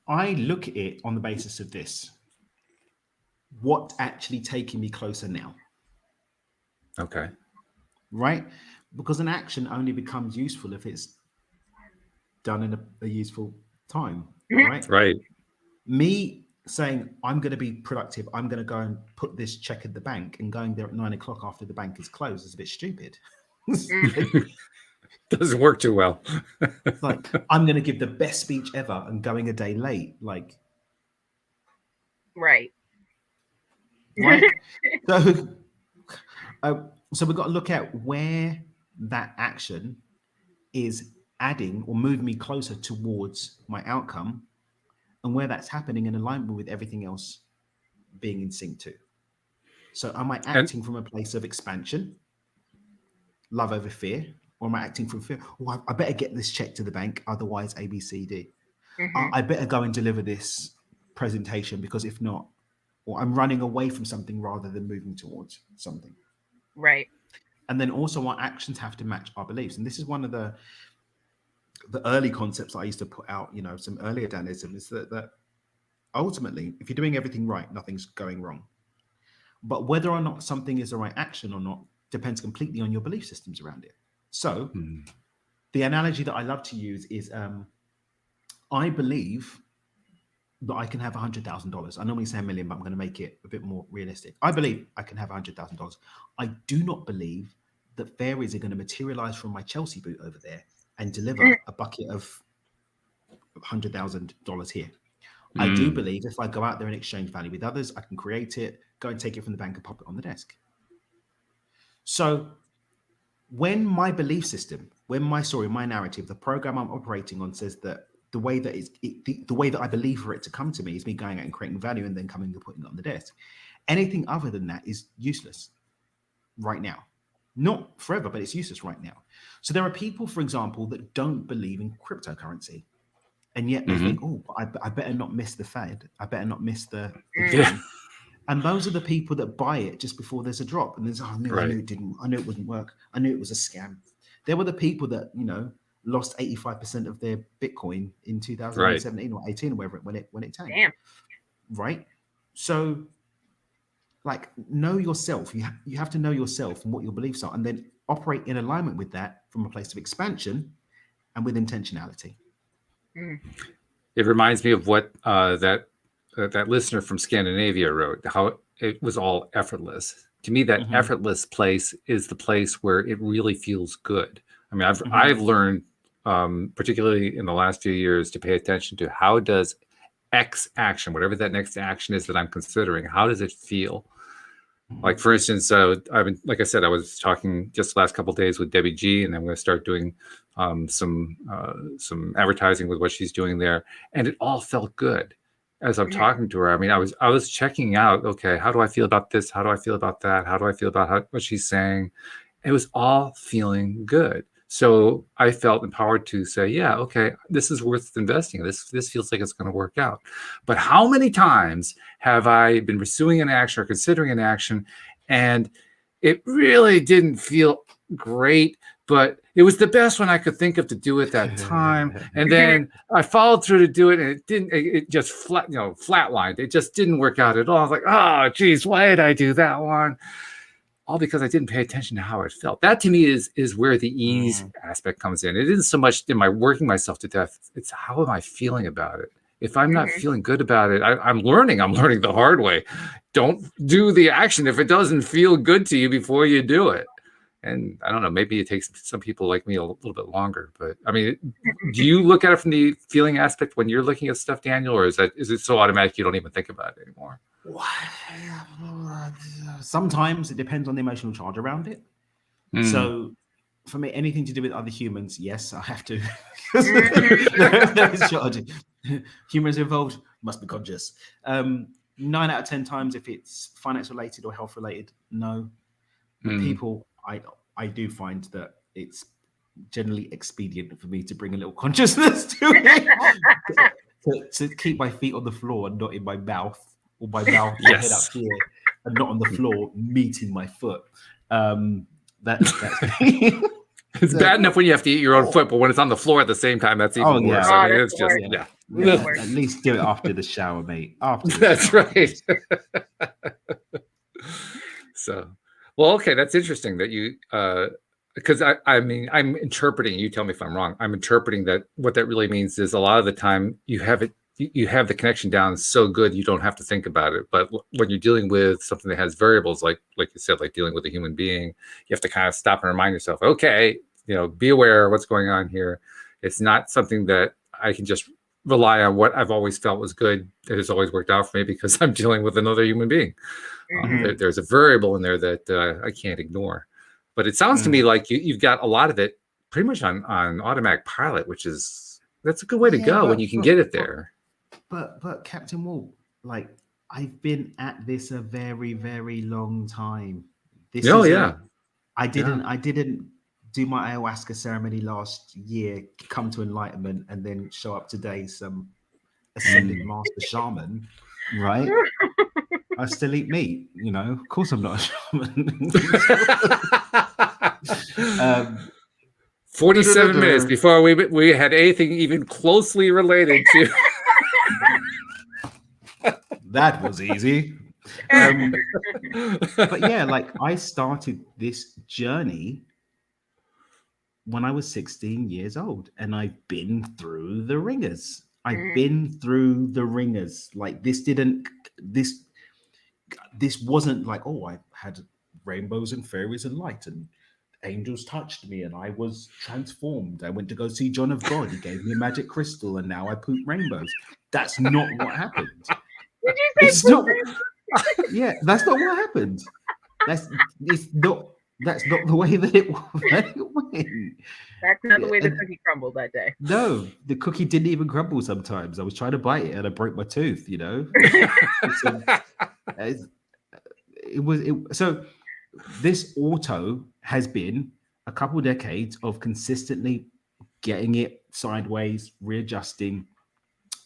I look at it on the basis of this. What's actually taking me closer now? Okay. Right? Because an action only becomes useful if it's done in a useful time. Right? Right. Me saying, I'm going to be productive, I'm going to go and put this check at the bank, and going there at 9 o'clock after the bank is closed is a bit stupid. Doesn't work too well. Like, I'm going to give the best speech ever and going a day late. Like, right. So we've got to look at where that action is adding or moving me closer towards my outcome, and where that's happening in alignment with everything else being in sync too. So am I acting from a place of expansion, love over fear, or am I acting from fear? Oh, I better get this check to the bank, otherwise A, B, C, D. I better go and deliver this presentation, because if not, or I'm running away from something rather than moving towards something. Right. And then also our actions have to match our beliefs. And this is one of the early concepts I used to put out, some earlier Danism, is that ultimately, if you're doing everything right, nothing's going wrong. But whether or not something is the right action or not depends completely on your belief systems around it. So the analogy that I love to use is, I believe that I can have $100,000. I normally say $1 million, but I'm going to make it a bit more realistic. I believe I can have $100,000. I do not believe that fairies are going to materialize from my Chelsea boot over there and deliver a bucket of $100,000 here. I do believe if I go out there and exchange value with others, I can create it, go and take it from the bank and pop it on the desk. So when my belief system, when my story, my narrative, the program I'm operating on says that the way that I believe for it to come to me is me going out and creating value and then coming and putting it on the desk. Anything other than that is useless right now. Not forever, but it's useless right now. So there are people, for example, that don't believe in cryptocurrency. And yet they think, oh, I better not miss the Fed. I better not miss the game. And those are the people that buy it just before there's a drop. And there's, I knew it didn't. I knew it wouldn't work. I knew it was a scam. There were the people that, lost 85% of their Bitcoin in 2017 or 18 or whatever when it tanked. Damn. Right? So, like, know yourself. You have to know yourself and what your beliefs are, and then operate in alignment with that from a place of expansion and with intentionality. It reminds me of what that listener from Scandinavia wrote, how it was all effortless. To me, that effortless place is the place where it really feels good. I mean, I've learned, particularly in the last few years, to pay attention to how does X action, whatever that next action is that I'm considering, how does it feel? Like, for instance, I've been, like I said, I was talking just the last couple of days with Debbie G, and I'm going to start doing some advertising with what she's doing there, and it all felt good as I'm talking to her. I mean, I was checking out, okay, how do I feel about this? How do I feel about that? How do I feel about what she's saying? It was all feeling good. So I felt empowered to say, yeah, okay, this is worth investing in. This feels like it's going to work out. But how many times have I been pursuing an action or considering an action, and it really didn't feel great, but it was the best one I could think of to do at that time. And then I followed through to do it, and it didn't. It just flatlined. It just didn't work out at all. I was like, oh, geez, why did I do that one? All because I didn't pay attention to how it felt. That to me is where the ease aspect comes in. It isn't so much am I working myself to death. It's how am I feeling about it. If I'm not feeling good about it, I'm learning the hard way. Don't do the action if it doesn't feel good to you before you do it. And I don't know, maybe it takes some people like me a little bit longer. But I mean, do you look at it from the feeling aspect when you're looking at stuff, Daniel, or is it so automatic you don't even think about it anymore? Sometimes it depends on the emotional charge around it. So for me, anything to do with other humans, yes, I have to. There is charging. Humans involved must be conscious. 9 out of 10 times, if it's finance related or health related, no. People, I do find that it's generally expedient for me to bring a little consciousness to it, to keep my feet on the floor and not in my mouth, or my mouth head up here and not on the floor meeting my foot. That's it's bad enough when you have to eat your own foot, but when it's on the floor at the same time, that's even worse. I mean, it's just at least do it after the shower, mate. That's right. So, well, okay, that's interesting that you, because I mean, I'm interpreting. You tell me if I'm wrong. I'm interpreting that what that really means is a lot of the time you have the connection down so good you don't have to think about it. But when you're dealing with something that has variables, like you said, like dealing with a human being, you have to kind of stop and remind yourself, okay, be aware of what's going on here. It's not something that I can just rely on what I've always felt was good. It has always worked out for me because I'm dealing with another human being. There's a variable in there that I can't ignore. But it sounds to me like you've got a lot of it pretty much on automatic pilot, that's a good way to go when you can get it there. But Captain Walt, like, I've been at this a very, very long time. I didn't do my ayahuasca ceremony last year, come to enlightenment, and then show up today some ascended master shaman, right? I still eat meat, Of course, I'm not a shaman. 47 minutes before we had anything even closely related to. That was easy. But yeah, like, I started this journey when I was 16 years old, and I've been through the ringers. Like, this wasn't like, oh, I had rainbows and fairies and light and angels touched me and I was transformed. I went to go see John of God. He gave me a magic crystal and now I poop rainbows. That's not what happened. Did you say yeah, that's not what happened. That's not the way that it went. That's not the way the cookie crumbled that day. No, the cookie didn't even crumble sometimes. I was trying to bite it and I broke my tooth, So this auto has been a couple of decades of consistently getting it sideways, readjusting,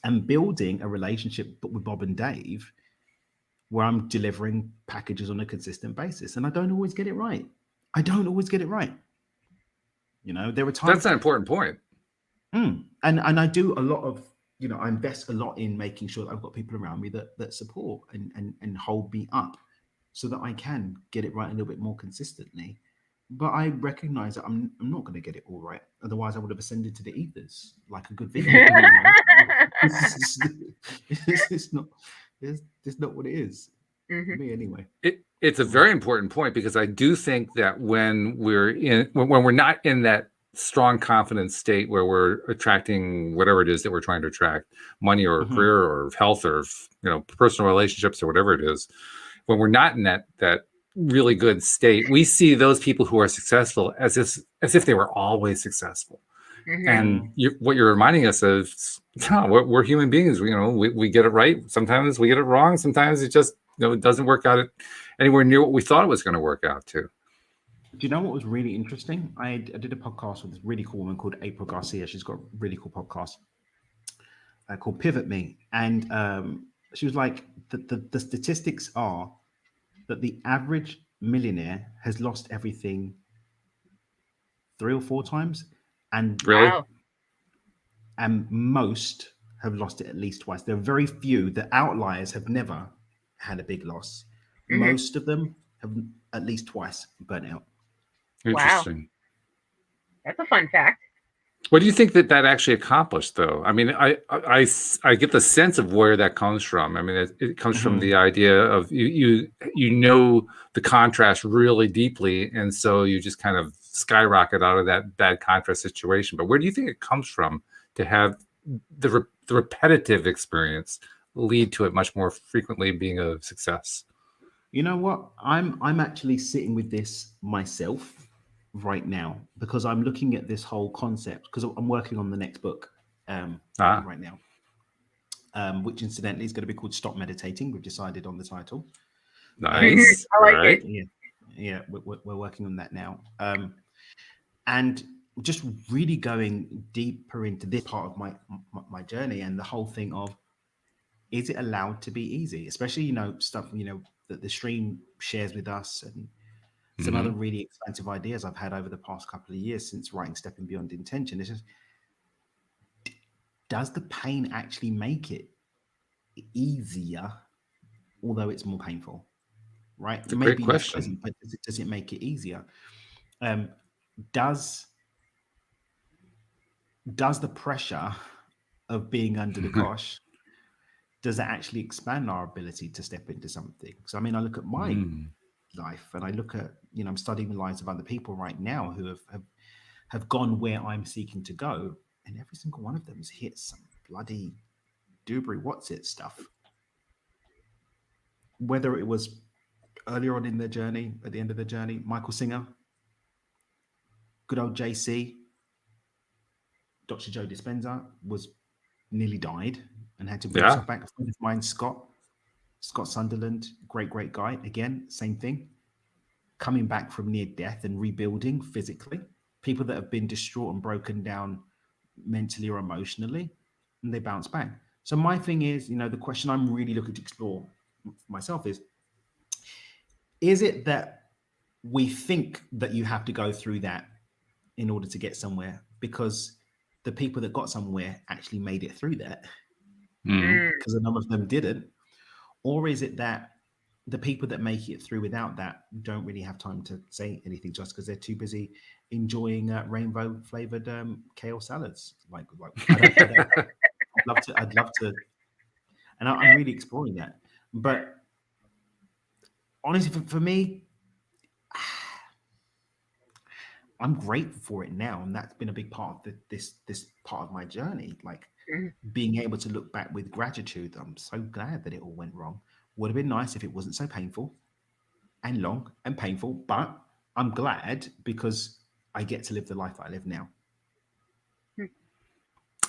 and building a relationship with Bob and Dave where I'm delivering packages on a consistent basis. And I don't always get it right. There were times. That's an important point. And I do a lot of, I invest a lot in making sure that I've got people around me that support and hold me up so that I can get it right a little bit more consistently. But I recognize that I'm not going to get it all right. Otherwise, I would have ascended to the ethers like a good video. It's not what it is. For me, anyway. It's a very important point because I do think that when we're not in that strong confidence state where we're attracting whatever it is that we're trying to attract, money or career or health or personal relationships or whatever it is, when we're not in that really good state, we see those people who are successful as if they were always successful. And what you're reminding us of, we're human beings. We get it right. Sometimes we get it wrong. Sometimes it just it doesn't work out anywhere near what we thought it was going to work out to. Do you know what was really interesting? I did a podcast with this really cool woman called April Garcia. She's got a really cool podcast called Pivot Me. And she was like, the statistics are that the average millionaire has lost everything 3 or 4 times, and Really? Wow. and most have lost it at least twice. There are very few. The outliers have never had a big loss. Most of them have at least twice burnt out. Interesting. That's a fun fact. What do you think that actually accomplished, though? I mean, I get the sense of where that comes from. I mean, it comes from the idea of you know the contrast really deeply, and so you just kind of skyrocket out of that bad contrast situation. But where do you think it comes from to have the repetitive experience lead to it much more frequently being a success? You know what? I'm actually sitting with this myself right now because I'm looking at this whole concept because I'm working on the next book right now, which incidentally is going to be called Stop Meditating. We've decided on the title. Nice. I like it. Yeah, we're working on that now. And just really going deeper into this part of my journey and the whole thing of, is it allowed to be easy? Especially, stuff, that the stream shares with us and some other really expansive ideas I've had over the past couple of years since writing Stepping Beyond Intention. It's just, does the pain actually make it easier, although it's more painful? Right? It's a Maybe great less question. pleasant, but does it make it easier? Does the pressure of being under the cosh, does that actually expand our ability to step into something? So, I mean, I look at my life and I look at, I'm studying the lives of other people right now who have gone where I'm seeking to go. And every single one of them has hit some bloody doobry what's it stuff. Whether it was earlier on in their journey, at the end of their journey, Michael Singer, good old JC, Dr. Joe Dispenza was nearly died and had to bring himself back. A friend of mine, Scott Sunderland, great guy. Again, same thing. Coming back from near death and rebuilding physically. People that have been distraught and broken down mentally or emotionally, and they bounce back. So my thing is, the question I'm really looking to explore for myself is it that we think that you have to go through that in order to get somewhere because the people that got somewhere actually made it through that because a number of them didn't? Or is it that the people that make it through without that don't really have time to say anything just because they're too busy enjoying rainbow flavored kale salads? Like I'd love to, and I'm really exploring that. But honestly, for me, I'm grateful for it now, and that's been a big part of this part of my journey. Like being able to look back with gratitude. I'm so glad that it all went wrong. Would have been nice if it wasn't so painful and long and painful, but I'm glad because I get to live the life that I live now.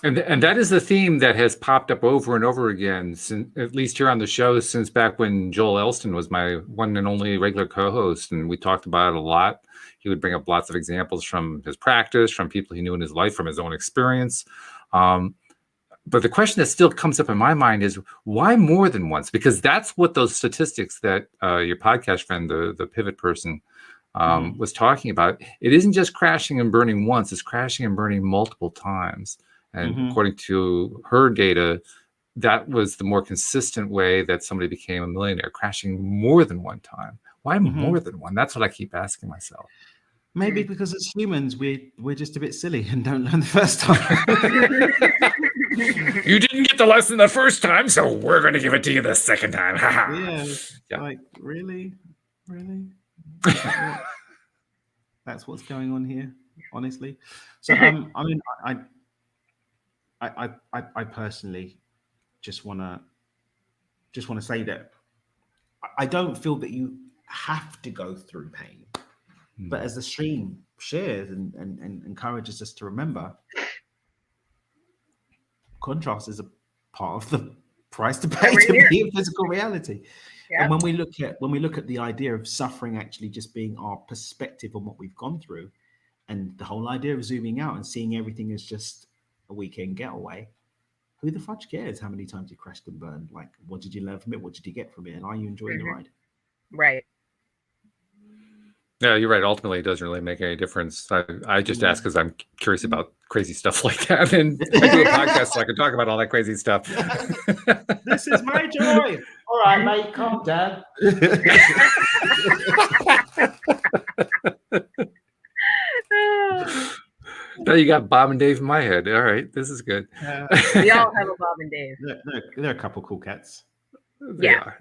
And that is the theme that has popped up over and over again, since, at least here on the show, since back when Joel Elston was my one and only regular co-host, and we talked about it a lot. He would bring up lots of examples from his practice, from people he knew in his life, from his own experience. But the question that still comes up in my mind is, why more than once? Because that's what those statistics that your podcast friend, the pivot person, was talking about. It isn't just crashing and burning once, it's crashing and burning multiple times. And according to her data, that was the more consistent way that somebody became a millionaire, crashing more than one time. Why more than one? That's what I keep asking myself. Maybe because as humans, we're just a bit silly and don't learn the first time. You didn't get the lesson the first time, so we're going to give it to you the second time. Yeah. Like, really? That's what's going on here, honestly. So, I mean, I personally just want to say that I don't feel that you have to go through pain, but as the stream shares and encourages us to remember, contrast is a part of the price to pay to be in physical reality. Yep. And when we look at the idea of suffering actually just being our perspective on what we've gone through, and the whole idea of zooming out and seeing everything as just a weekend getaway, who the fudge cares how many times you crashed and burned? Like, what did you learn from it? What did you get from it? And are you enjoying the ride? Right. Yeah, you're right. Ultimately, it doesn't really make any difference. I just ask because I'm curious about crazy stuff like that. And I do a podcast so I can talk about all that crazy stuff. This is my joy. All right, mate, calm down. Now you got Bob and Dave in my head. All right, this is good. We all have a Bob and Dave. They're a couple cool cats. They are.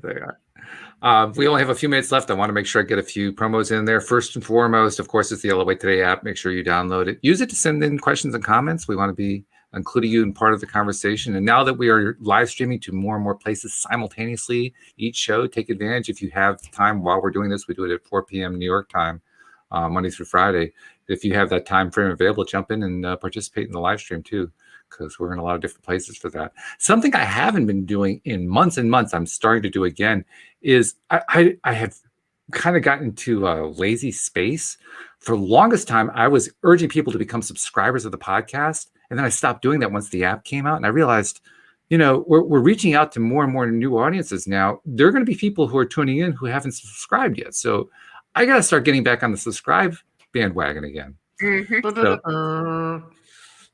We only have a few minutes left. I want to make sure I get a few promos in there. First and foremost, of course, it's the LOA Today app. Make sure you download it. Use it to send in questions and comments. We want to be including you in part of the conversation. And now that we are live streaming to more and more places simultaneously, each show, take advantage. If you have time while we're doing this, we do it at 4 p.m. New York time, Monday through Friday. If you have that time frame available, jump in and participate in the live stream too, because we're in a lot of different places for that. Something I haven't been doing in months and months, I'm starting to do again, is I have kind of gotten into a lazy space. For the longest time, I was urging people to become subscribers of the podcast. And then I stopped doing that once the app came out. And I realized, we're reaching out to more and more new audiences now. There are going to be people who are tuning in who haven't subscribed yet. So I got to start getting back on the subscribe bandwagon again. Mm-hmm.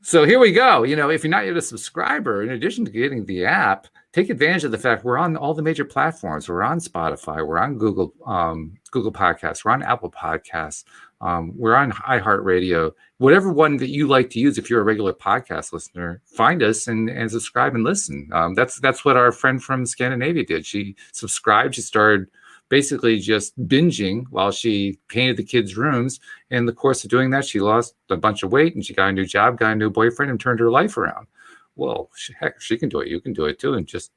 So here we go. If you're not yet a subscriber, in addition to getting the app, take advantage of the fact we're on all the major platforms. We're on Spotify. We're on Google Podcasts. We're on Apple Podcasts. We're on iHeartRadio. Whatever one that you like to use, if you're a regular podcast listener, find us and subscribe and listen. That's what our friend from Scandinavia did. She subscribed. She started basically just binging while she painted the kids' rooms. In the course of doing that, she lost a bunch of weight and she got a new job, got a new boyfriend, and turned her life around. Well, heck, she can do it. You can do it too. And just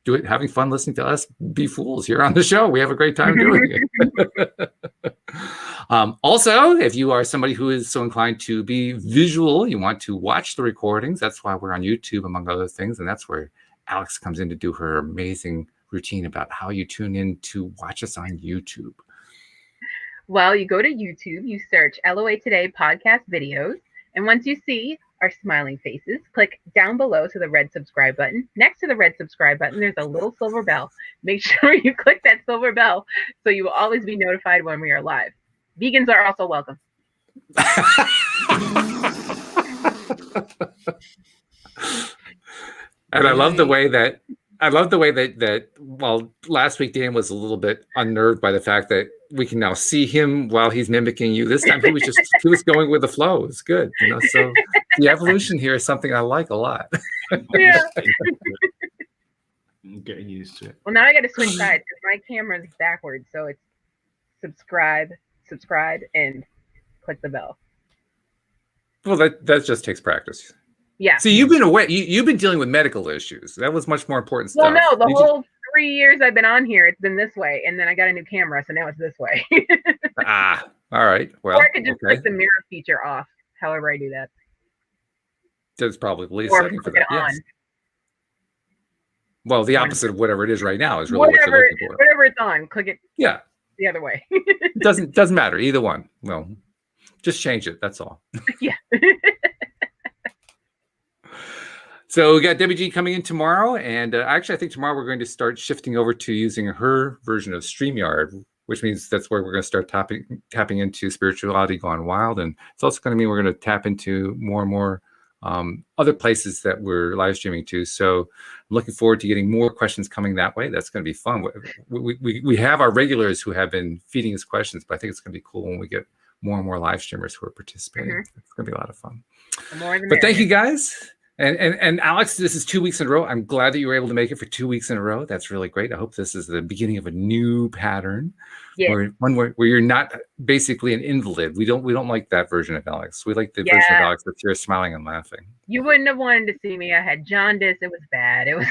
do it, having fun listening to us be fools here on the show. We have a great time doing it. Also, if you are somebody who is so inclined to be visual, you want to watch the recordings. That's why we're on YouTube, among other things. And that's where Alex comes in to do her amazing routine about how you tune in to watch us on YouTube. Well, you go to YouTube, you search LOA Today podcast videos, and once you see our smiling faces, click down below to the red subscribe button. Next to the red subscribe button, there's a little silver bell. Make sure you click that silver bell so you will always be notified when we are live. Vegans are also welcome. And I love the way that while last week Dan was a little bit unnerved by the fact that we can now see him while he's mimicking you. This time he was going with the flow. It's good. So the evolution here is something I like a lot. Yeah. I'm getting used to it. Well, now I got to switch sides because my camera's backwards. So it's subscribe, and click the bell. Well, that just takes practice. Yeah. See, you've been away. You've been dealing with medical issues. That was much more important stuff. Well, no, the whole 3 years I've been on here, it's been this way, and then I got a new camera, so now it's this way. All right. Well, or I could just click the mirror feature off. However, I do that. That's probably a Or setting for click that. it on. Yes. Well, the opposite of whatever it is right now is really what you're looking for. Whatever it's on, click it. Yeah. The other way. It doesn't matter either one. Well, just change it. That's all. Yeah. So we got Debbie G coming in tomorrow, and actually, I think tomorrow we're going to start shifting over to using her version of StreamYard, which means that's where we're going to start tapping into spirituality gone wild, and it's also going to mean we're going to tap into more and more other places that we're live streaming to. So I'm looking forward to getting more questions coming that way. That's going to be fun. We have our regulars who have been feeding us questions, but I think it's going to be cool when we get more and more live streamers who are participating. Mm-hmm. It's going to be a lot of fun. But thank you guys. And Alex, this is 2 weeks in a row. I'm glad that you were able to make it for 2 weeks in a row. That's really great. I hope this is the beginning of a new pattern, where you're not basically an invalid. We don't like that version of Alex. We like the version of Alex that's here smiling and laughing. You wouldn't have wanted to see me. I had jaundice. It was bad. It was.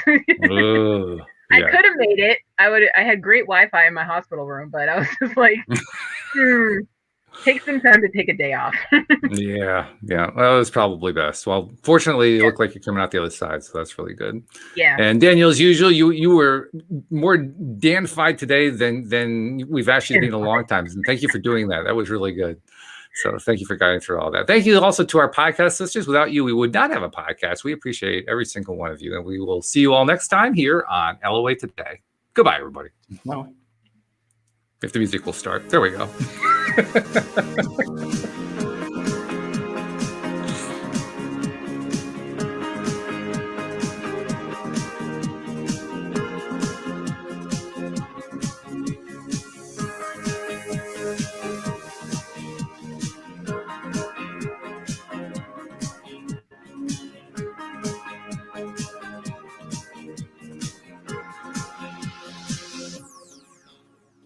I could have made it. I had great Wi-Fi in my hospital room, but I was just like, take some time to take a day off. Yeah. Well, it was probably best. Well, fortunately, you look like you're coming out the other side, so that's really good. Yeah. And Daniel, as usual, you were more Dan-fied today than we've actually been in a long time. And thank you for doing that. That was really good. So thank you for guiding through all that. Thank you also to our podcast sisters. Without you, we would not have a podcast. We appreciate every single one of you. And we will see you all next time here on LOA Today. Goodbye, everybody. No. If the music will start. There we go.